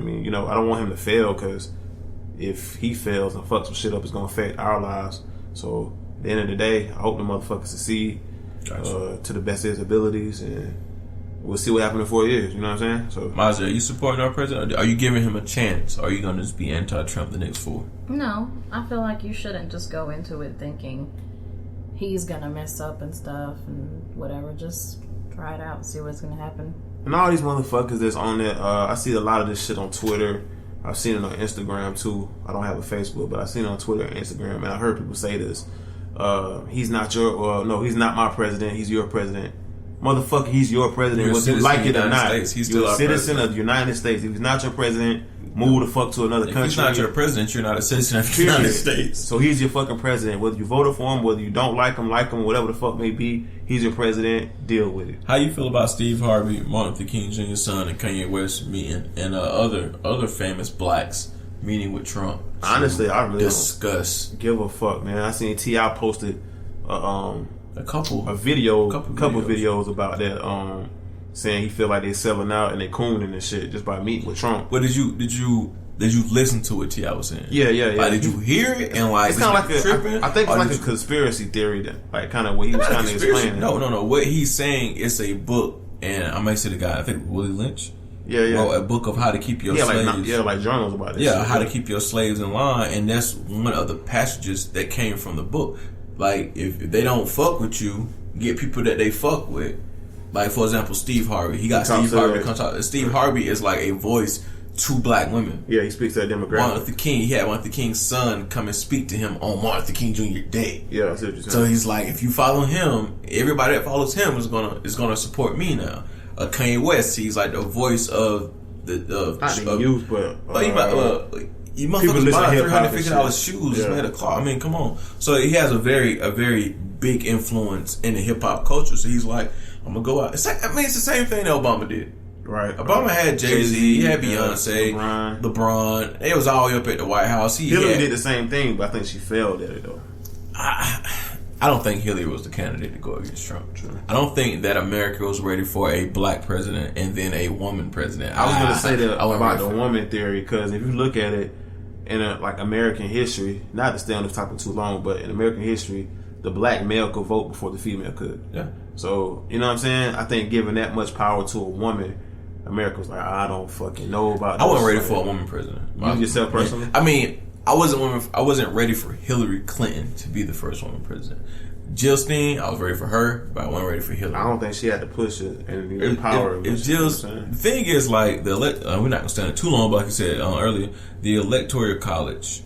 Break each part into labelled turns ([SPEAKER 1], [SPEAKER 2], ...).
[SPEAKER 1] mean, I don't want him to fail, because if he fails and fucks some shit up, it's gonna affect our lives. So at the end of the day, I hope the motherfucker succeed to the best of his abilities, and we'll see what happens in 4 years. You know what I'm saying? So,
[SPEAKER 2] Mazi, are you supporting our president? Are you giving him a chance? Or are you gonna just be anti-Trump the next 4?
[SPEAKER 3] No, I feel like you shouldn't just go into it thinking he's gonna mess up and stuff and whatever. Just try it out, see what's gonna happen.
[SPEAKER 1] And all these motherfuckers that's on that, I see a lot of this shit on Twitter. I've seen it on Instagram too. I don't have a Facebook, but I've seen it on Twitter and Instagram, and I heard people say this. He's not he's not my president, he's your president. Motherfucker, he's your president, whether you like it or not. You're a citizen of the United States. If he's not your president, move the fuck to another country.
[SPEAKER 2] If he's not your president, you're not a citizen of the United States.
[SPEAKER 1] So he's your fucking president. Whether you voted for him, whether you don't like him, whatever the fuck may be, he's your president. Deal with it.
[SPEAKER 2] How you feel about Steve Harvey, Martin Luther King Jr.'s son, and Kanye West meeting, and other famous blacks meeting with Trump?
[SPEAKER 1] Honestly, I really
[SPEAKER 2] don't
[SPEAKER 1] give a fuck, man. I seen T.I. posted
[SPEAKER 2] a couple
[SPEAKER 1] videos about that, saying he feel like they selling out and they cooning and shit just by meeting with Trump.
[SPEAKER 2] But did you listen to what T.I. was saying?
[SPEAKER 1] Yeah.
[SPEAKER 2] Like, did you hear it? And like,
[SPEAKER 1] it's kind of like I think it's like a conspiracy theory that, like, kind of what he was kind of explaining.
[SPEAKER 2] No. What he's saying is a book, and I may say the guy, I think Willie Lynch.
[SPEAKER 1] Yeah.
[SPEAKER 2] Wrote a book of how to keep your slaves.
[SPEAKER 1] Like journals about this.
[SPEAKER 2] Yeah,
[SPEAKER 1] shit,
[SPEAKER 2] how to keep your slaves in line, and that's one of the passages that came from the book. Like, if they don't fuck with you, get people that they fuck with. Like, for example, Steve Harvey. He got Steve Harvey to come talk. Steve Harvey is like a voice to black women.
[SPEAKER 1] Yeah, he speaks to that demographic.
[SPEAKER 2] Martin Luther King, he had Martin Luther King's son come and speak to him on Martin Luther King Jr. Day.
[SPEAKER 1] Yeah, that's what you're saying.
[SPEAKER 2] So he's like, if you follow him, everybody that follows him is gonna support me now. Kanye West, he's like the voice of the
[SPEAKER 1] youth, but
[SPEAKER 2] you motherfuckers buy $350 shoes made of cloth. I mean, come on. So he has a very big influence in the hip hop culture. So he's like, I'm gonna go out. It's the same thing that Obama did.
[SPEAKER 1] Right.
[SPEAKER 2] Obama had Jay-Z, he had Beyonce, LeBron. They was all up at the White House.
[SPEAKER 1] Hillary did the same thing, but I think she failed at it though.
[SPEAKER 2] I don't think Hillary was the candidate to go against Trump. True. I don't think that America was ready for a black president and then a woman president.
[SPEAKER 1] I was going to say that about the woman theory, because if you look at it in like American history, not to stay on this topic too long, but in American history, the black male could vote before the female could.
[SPEAKER 2] Yeah.
[SPEAKER 1] So, you know what I'm saying? I think giving that much power to a woman, America was like, I don't fucking know about this.
[SPEAKER 2] I wasn't ready for a woman president.
[SPEAKER 1] You yourself personally?
[SPEAKER 2] I mean, I wasn't ready for Hillary Clinton to be the first woman president. Jill Stein, I was ready for her, but I wasn't ready for Hillary.
[SPEAKER 1] I don't think she had to push it and the power.
[SPEAKER 2] The thing is, like, we're not going to stand it too long, but like I said earlier, the Electoral College,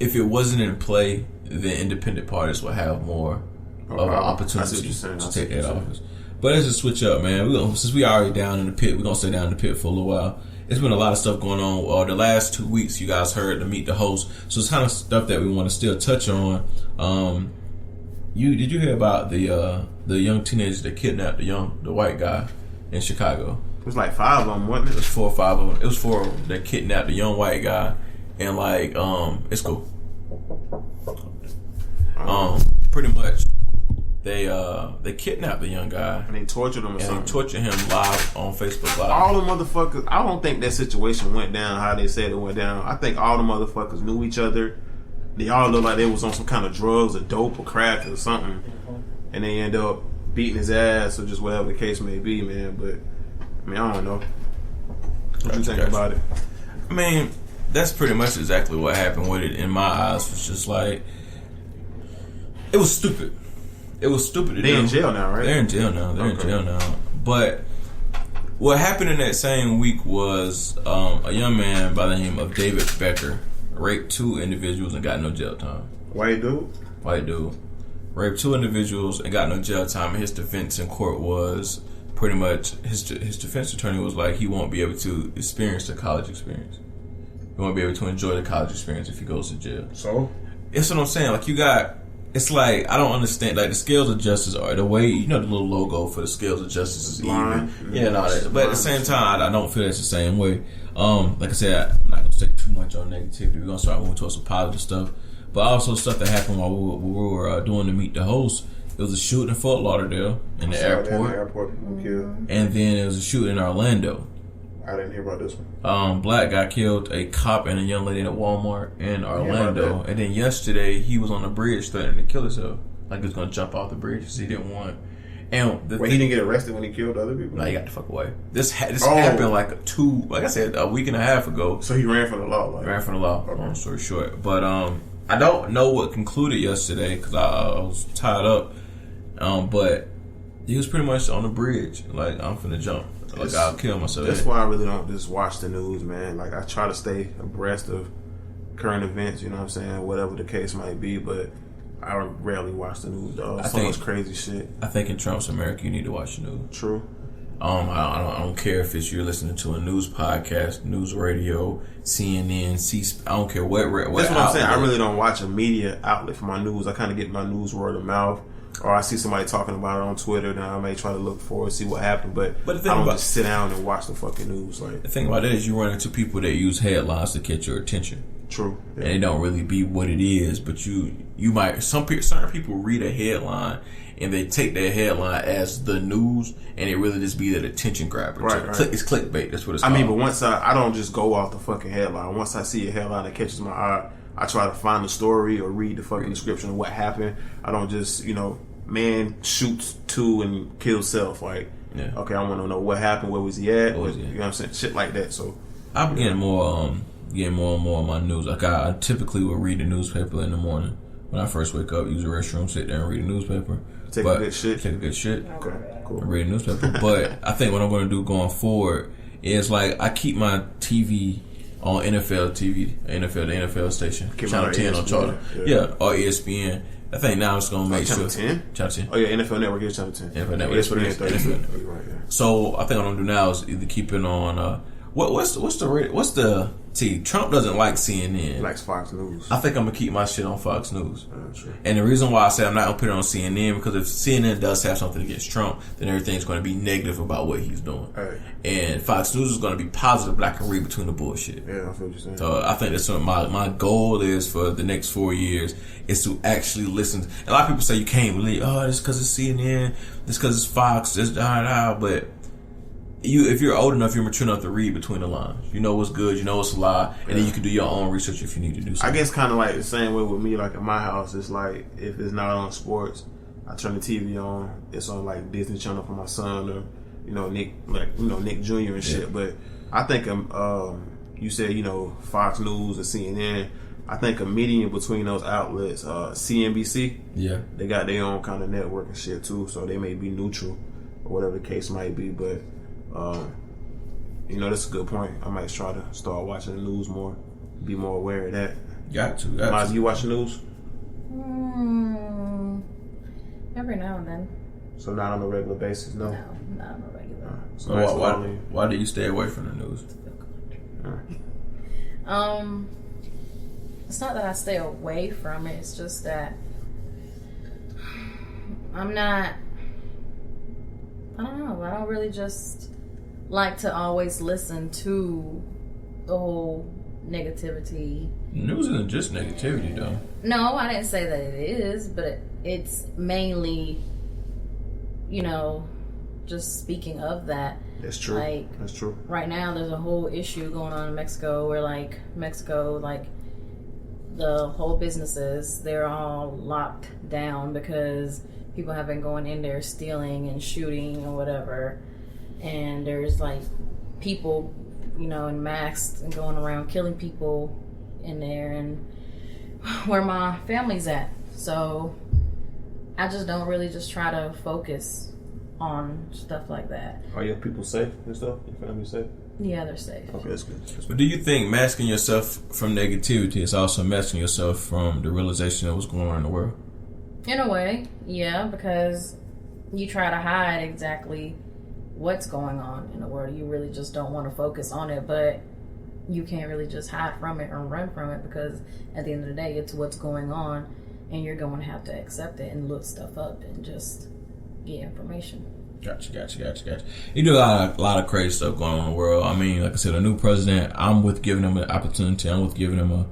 [SPEAKER 2] if it wasn't in play, then independent parties would have more of an opportunity to take that office. But let's just switch up, man. Since we already down in the pit, we're going to stay down in the pit for a little while. It's been a lot of stuff going on. The last 2 weeks, you guys heard to Meet the Host. So it's kind of stuff that we want to still touch on. Did you hear about the young teenagers that kidnapped the white guy in Chicago?
[SPEAKER 1] It was like 5 of them, wasn't it?
[SPEAKER 2] It was 4 or 5 of them. It was 4 of them that kidnapped the young white guy, and like it's cool. Pretty much, they kidnapped the young guy
[SPEAKER 1] and they tortured him.
[SPEAKER 2] They tortured him live on Facebook Live.
[SPEAKER 1] All the motherfuckers. I don't think that situation went down how they said it went down. I think all the motherfuckers knew each other. They all looked like they was on some kind of drugs or dope or crack or something, and they end up beating his ass or just whatever the case may be, man. But I mean, I don't know. What you think about it?
[SPEAKER 2] I mean, that's pretty much exactly what happened with it. In my eyes, it was just like, it was stupid. It was stupid.
[SPEAKER 1] They're in jail now, right?
[SPEAKER 2] They're in jail now. But what happened in that same week was a young man by the name of David Becker raped 2 individuals and got no jail time.
[SPEAKER 1] White dude.
[SPEAKER 2] Raped 2 individuals and got no jail time. And his defense in court was pretty much, his defense attorney was like, he won't be able to experience the college experience. He won't be able to enjoy the college experience if he goes to jail.
[SPEAKER 1] So?
[SPEAKER 2] That's what I'm saying. Like, it's like, I don't understand, like, the scales of justice are the way, the little logo for the scales of justice is even. Yeah, and all that. But at the same time, I don't feel that's the same way. Like I said, I'm not going to say too much on negativity. We're going to start moving towards some positive stuff. But also stuff that happened while we were doing the Meet the Host. It was a shooting in Fort Lauderdale in the airport.
[SPEAKER 1] And
[SPEAKER 2] then it was a shooting in Orlando.
[SPEAKER 1] I didn't hear about this one.
[SPEAKER 2] Black guy killed a cop and a young lady at Walmart in Orlando. And then yesterday, he was on the bridge threatening to kill himself. Like he was going to jump off the bridge because he didn't want. And
[SPEAKER 1] he didn't get arrested when he killed other people?
[SPEAKER 2] No, he got the fuck away. This happened like I said, a week and a half ago.
[SPEAKER 1] So he ran from the law?
[SPEAKER 2] Ran from the law, long story short. But I don't know what concluded yesterday because I was tied up. But he was pretty much on the bridge. Like, I'm finna jump. Like, I'll kill myself.
[SPEAKER 1] That's why I really don't just watch the news, man. Like, I try to stay abreast of current events, you know what I'm saying? Whatever the case might be, but I rarely watch the news, dog. So much crazy shit. I
[SPEAKER 2] think in Trump's America, you need to watch the news.
[SPEAKER 1] True.
[SPEAKER 2] I don't care if you're listening to a news podcast, news radio, CNN, I don't care what
[SPEAKER 1] That's what I'm saying. I really don't watch a media outlet for my news. I kind of get my news word of mouth, or I see somebody talking about it on Twitter, then I may try to look for it, see what happened, but I don't just sit down and watch the fucking news. Like,
[SPEAKER 2] the thing about it is you run into people that use headlines to catch your attention.
[SPEAKER 1] True. Yeah.
[SPEAKER 2] And it don't really be what it is, but you might, certain people read a headline and they take that headline as the news, and it really just be that attention grabber.
[SPEAKER 1] Right.
[SPEAKER 2] It's clickbait. That's what it's called.
[SPEAKER 1] I mean, but once I don't just go off the fucking headline. Once I see a headline that catches my eye, I try to find the story or read the fucking description of what happened. I don't just, man shoots two and kills self. Like, okay, I want to know what happened. Where was he at? You know what I'm saying? Shit like that. So
[SPEAKER 2] I'm getting more and more of my news. Like, I typically will read the newspaper in the morning when I first wake up. Use the restroom, sit there and read the newspaper.
[SPEAKER 1] Take a good shit.
[SPEAKER 2] Okay, cool. Read the newspaper. But I think what I'm going to do going forward is, like, I keep my TV on NFL TV, the NFL station, Channel 10 on Charter. Yeah, or ESPN. I think now it's going to make
[SPEAKER 1] Channel
[SPEAKER 2] sure.
[SPEAKER 1] 10?
[SPEAKER 2] Channel 10?
[SPEAKER 1] Oh, yeah, NFL Network is Channel 10.
[SPEAKER 2] NFL Network.
[SPEAKER 1] ESPN 30. Right, yeah.
[SPEAKER 2] So I think what I'm going to do now is either keep it on, what's the see, Trump doesn't like CNN.
[SPEAKER 1] He likes Fox News.
[SPEAKER 2] I think I'm going to keep my shit on Fox News.
[SPEAKER 1] Sure.
[SPEAKER 2] And the reason why I say I'm not going to put it on CNN, because if CNN does have something against Trump, then everything's going to be negative about what he's doing.
[SPEAKER 1] Right.
[SPEAKER 2] And Fox News is going to be positive, but I can read between the bullshit.
[SPEAKER 1] Yeah, I feel what you're saying.
[SPEAKER 2] So I think that's what my goal is for the next 4 years, is to actually listen. A lot of people say you can't believe, this because it's CNN, this because it's Fox, this but if you're old enough, you're mature enough to read between the lines. You know what's good, you know what's a lie, and then you can do your own research if you need to do something.
[SPEAKER 1] I guess kind of like the same way with me. Like in my house, it's like if it's not on sports, I turn the TV on. It's on like Disney Channel for my son, or Nick Jr. and shit. But I think you said Fox News and CNN. I think a median between those outlets, CNBC.
[SPEAKER 2] Yeah,
[SPEAKER 1] they got their own kind of network and shit too, so they may be neutral or whatever the case might be, but. That's a good point. I might try to start watching the news more, be more aware of that.
[SPEAKER 2] Got to.
[SPEAKER 1] Mazi, you watch the news?
[SPEAKER 3] Every now and then.
[SPEAKER 1] So not on a regular basis, no?
[SPEAKER 3] No, not on a regular.
[SPEAKER 2] So why do you stay away from the news?
[SPEAKER 3] It's not that I stay away from it. It's just that I'm not. I don't know. I don't really just like to always listen to the whole negativity.
[SPEAKER 2] News isn't just negativity, though.
[SPEAKER 3] No, I didn't say that it is, but it's mainly, just speaking of that.
[SPEAKER 1] That's true. That's true.
[SPEAKER 3] Right now, there's a whole issue going on in Mexico where, Mexico, the whole businesses, they're all locked down because people have been going in there stealing and shooting and whatever. And there's, people, in masks and going around killing people in there, and where my family's at. So I just don't really just try to focus on stuff like that.
[SPEAKER 1] Are your people safe and stuff? Your family safe?
[SPEAKER 3] Yeah, they're safe.
[SPEAKER 1] Okay, that's good.
[SPEAKER 2] But do you think masking yourself from negativity is also masking yourself from the realization of what's going on in the world?
[SPEAKER 3] In a way, yeah, because you try to hide exactly what's going on in the world. You really just don't want to focus on it, but you can't really just hide from it or run from it, because at the end of the day, it's what's going on, and you're going to have to accept it and look stuff up and just get information. Gotcha.
[SPEAKER 2] You do a lot of crazy stuff going on in the world. I mean, like I said, a new president, I'm with giving him an opportunity. I'm with giving him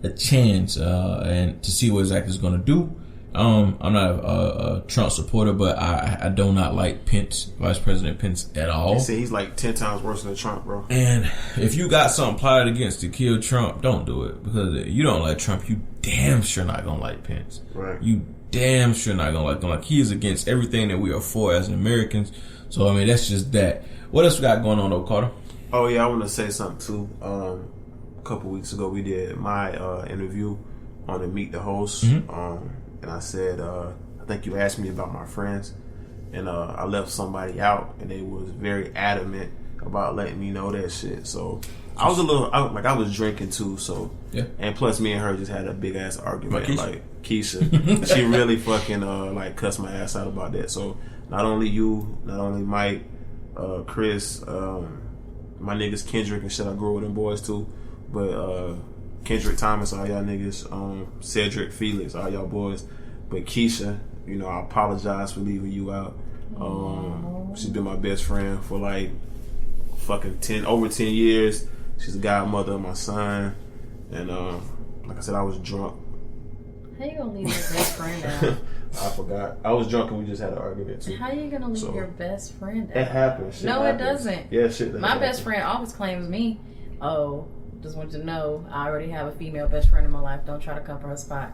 [SPEAKER 2] a chance and to see what exactly he's going to do. I'm not a Trump supporter, but I do not like Pence, Vice President Pence, at all.
[SPEAKER 1] They say he's like 10 times worse than Trump, bro.
[SPEAKER 2] And if you got something plotted against to kill Trump, don't do it. Because if you don't like Trump, you damn sure not gonna like Pence.
[SPEAKER 1] Right.
[SPEAKER 2] You damn sure not gonna like him. Like, he is against everything that we are for as Americans. So, I mean, that's just that. What else we got going on, though, Carter?
[SPEAKER 1] Oh, yeah, I want to say something, too. A couple weeks ago, we did my interview on the Meet the Host. And I said, I think you asked me about my friends. And I left somebody out, and they was very adamant about letting me know that shit. So I was I was drinking, too. So
[SPEAKER 2] yeah. And
[SPEAKER 1] plus, me and her just had a big-ass argument.
[SPEAKER 2] Keisha?
[SPEAKER 1] Like, Keisha. She really fucking, like, cussed my ass out about that. So not only you, not only Mike, Chris, my niggas Kendrick and shit, I grew with them boys, too. But Kendrick Thomas, all y'all niggas, Cedric, Felix, all y'all boys. But Keisha, you know, I apologize for leaving you out. She's been my best friend for like fucking over 10 years. She's the godmother of my son. And like I said, I was drunk.
[SPEAKER 3] How you gonna leave your best friend out?
[SPEAKER 1] I forgot. I was drunk and we just had an argument too.
[SPEAKER 3] How you gonna leave your best friend out?
[SPEAKER 1] It happens.
[SPEAKER 3] No, it doesn't.
[SPEAKER 1] Yeah, shit.
[SPEAKER 3] My best friend always claims me. Oh, just want you to know, I already have a female best friend in my life. Don't try to come for her spot.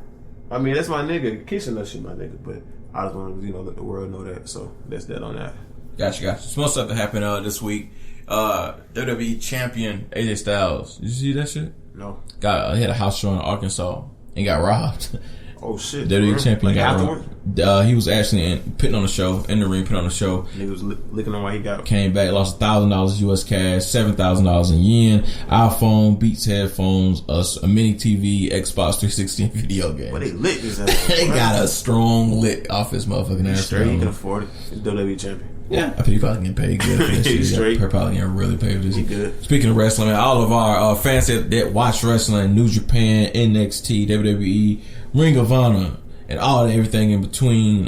[SPEAKER 1] I mean, that's my nigga. Keisha knows she's my nigga, but I just want to, let the world know that. So that's that on that.
[SPEAKER 2] Gotcha. Some more stuff that happened this week. WWE champion AJ Styles. Did you see that shit?
[SPEAKER 1] No.
[SPEAKER 2] He had a house show in Arkansas and got robbed.
[SPEAKER 1] Oh shit!
[SPEAKER 2] WWE champion got
[SPEAKER 1] afterward?
[SPEAKER 2] robbed. He was actually putting on the show, in the ring, putting on the show.
[SPEAKER 1] Nigga was licking on why he got.
[SPEAKER 2] Came back, lost $1,000 US cash, $7,000 in yen, iPhone, Beats headphones, a mini TV, Xbox 360, and video game.
[SPEAKER 1] But they licked his ass.
[SPEAKER 2] They got a strong lick off his motherfucking ass.
[SPEAKER 1] Straight, he can afford it. He's WWE champion.
[SPEAKER 2] Yeah, I think he probably getting paid good for this.
[SPEAKER 1] He's straight.
[SPEAKER 2] Probably getting really paid for this.
[SPEAKER 1] He good.
[SPEAKER 2] Speaking of wrestling, man, all of our fans that watch wrestling, New Japan, NXT, WWE, Ring of Honor, and all everything in between,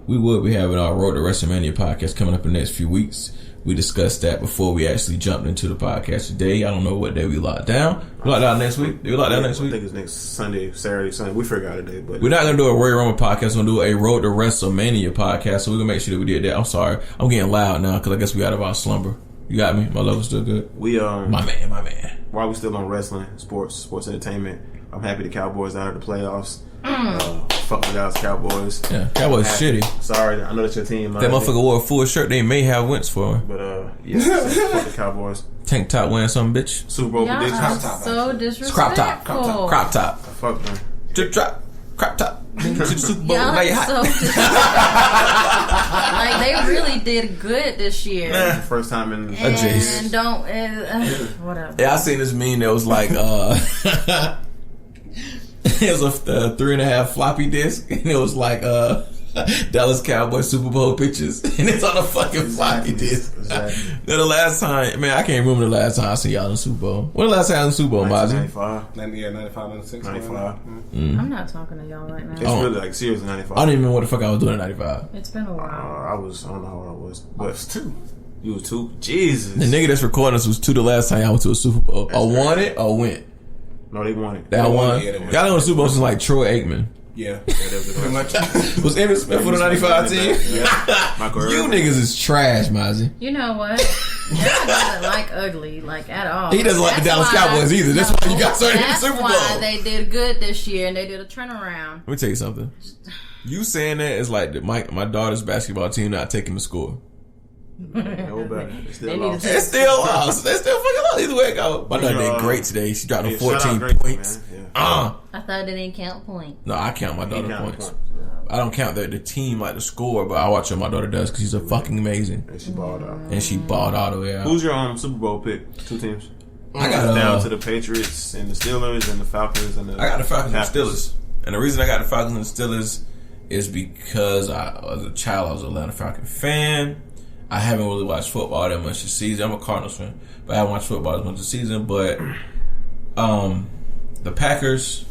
[SPEAKER 2] we will be having our Road to WrestleMania podcast coming up in the next few weeks. We discussed that before we actually jumped into the podcast today. I don't know what day we locked down. We locked down next week? Did we lock down next week?
[SPEAKER 1] I think it's next Sunday, Saturday, Sunday. We figure out a day. But
[SPEAKER 2] we're not going to do a Royal Rumble podcast. We're going to do a Road to WrestleMania podcast. So we're going to make sure that we did that. I'm sorry. I'm getting loud now because I guess we out of our slumber. You got me? My level's still good?
[SPEAKER 1] We,
[SPEAKER 2] My man.
[SPEAKER 1] While we still on wrestling, sports entertainment, I'm happy the Cowboys out of the playoffs. Fuck the guys, Cowboys.
[SPEAKER 2] Yeah, Cowboys shitty.
[SPEAKER 1] Sorry, I know that's your team.
[SPEAKER 2] That motherfucker wore a full shirt. They may have wins for him.
[SPEAKER 1] But yeah, so fuck the Cowboys.
[SPEAKER 2] Tank top wearing something, bitch.
[SPEAKER 1] Super Bowl predictions.
[SPEAKER 3] Crop top, so disrespectful.
[SPEAKER 2] Crop top.
[SPEAKER 1] Fuck them.
[SPEAKER 2] Drip drop. Crop top. To the Super Bowl.
[SPEAKER 3] Y'all
[SPEAKER 2] Now you
[SPEAKER 3] so
[SPEAKER 2] hot.
[SPEAKER 3] like they really did good this year.
[SPEAKER 1] First time in
[SPEAKER 3] and don't whatever.
[SPEAKER 2] Yeah, I seen this meme that was like it was a 3.5 floppy disk, and it was like Dallas Cowboys Super Bowl pictures, and it's on a fucking floppy disk.
[SPEAKER 1] Exactly.
[SPEAKER 2] Then the last time, man, I can't remember the last time I seen y'all in the Super Bowl. When the last time in the Super Bowl, Mazi?
[SPEAKER 1] 95.
[SPEAKER 4] 95, 96.
[SPEAKER 1] 95.
[SPEAKER 3] I'm not talking to y'all right now.
[SPEAKER 1] It's really like seriously 95.
[SPEAKER 2] I don't even know what the fuck I was doing in 95.
[SPEAKER 3] It's been a while.
[SPEAKER 1] I don't know how old I was. But I was 2. You was 2? Jesus.
[SPEAKER 2] The nigga that's recording us was 2 the last time I went to a Super Bowl.
[SPEAKER 1] That's
[SPEAKER 2] or won it or went.
[SPEAKER 1] No, they won it.
[SPEAKER 2] That won.
[SPEAKER 4] Yeah,
[SPEAKER 2] Y'all know the Super Bowl was like Troy Aikman.
[SPEAKER 4] Yeah.
[SPEAKER 1] Pretty much.
[SPEAKER 2] Was Emmitt Smith for the 95 team?
[SPEAKER 1] Michael
[SPEAKER 2] You
[SPEAKER 1] Irvin.
[SPEAKER 2] niggas is trash, Mazi.
[SPEAKER 3] You know what? Dad doesn't like ugly, like at all.
[SPEAKER 2] He doesn't like the Dallas Cowboys either. That's why you got started in the
[SPEAKER 3] That's
[SPEAKER 2] Super Bowl.
[SPEAKER 3] why they did good this year and they did a turnaround.
[SPEAKER 2] Let me tell you something. You saying that is like my daughter's basketball team not taking the score.
[SPEAKER 1] No better. They still
[SPEAKER 3] They
[SPEAKER 1] lost.
[SPEAKER 3] need to
[SPEAKER 2] They still lost. They still fucking lost. Either way it go. My daughter did great today. She dropped 14 points.
[SPEAKER 3] I thought they didn't count points.
[SPEAKER 2] No, I count my daughter's
[SPEAKER 1] count
[SPEAKER 2] points.
[SPEAKER 1] points.
[SPEAKER 2] I don't count the team like the score, but I watch what my daughter does because she's a fucking amazing.
[SPEAKER 1] And she balled out.
[SPEAKER 2] And she balled all the way out.
[SPEAKER 1] Who's your Super Bowl pick? 2 teams.
[SPEAKER 2] I got
[SPEAKER 1] Down to the Patriots and the Steelers and the Falcons and the
[SPEAKER 2] I got the Falcons and
[SPEAKER 1] Packers.
[SPEAKER 2] Steelers. And the reason I got the Falcons and Steelers is because as a child I was an Atlanta Falcon fan. I haven't really watched football that much this season. I'm a Cardinals fan, but I haven't watched football as much this season. But the Packers,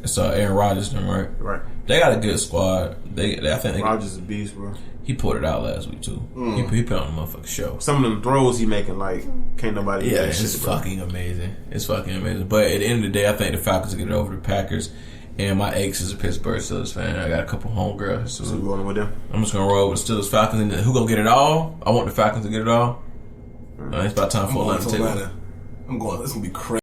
[SPEAKER 2] it's Aaron Rodgers, right?
[SPEAKER 1] Right.
[SPEAKER 2] They got a good squad. I think
[SPEAKER 1] Rodgers is a beast, bro.
[SPEAKER 2] he pulled it out last week too. He put on a motherfucking show.
[SPEAKER 1] Some of them throws he making, like, can't nobody do
[SPEAKER 2] Yeah,
[SPEAKER 1] that
[SPEAKER 2] it's
[SPEAKER 1] shit, bro.
[SPEAKER 2] fucking amazing. It's fucking amazing. But at the end of the day, I think the Falcons will get it over the Packers. And my ex is a Pittsburgh Steelers fan. I got a couple homegirls.
[SPEAKER 1] So you rolling with them?
[SPEAKER 2] I'm just gonna roll with the Steelers Falcons. And who gonna get it all? I want the Falcons to get it all. It's about time for Atlanta.
[SPEAKER 4] I'm going. It's gonna be crazy.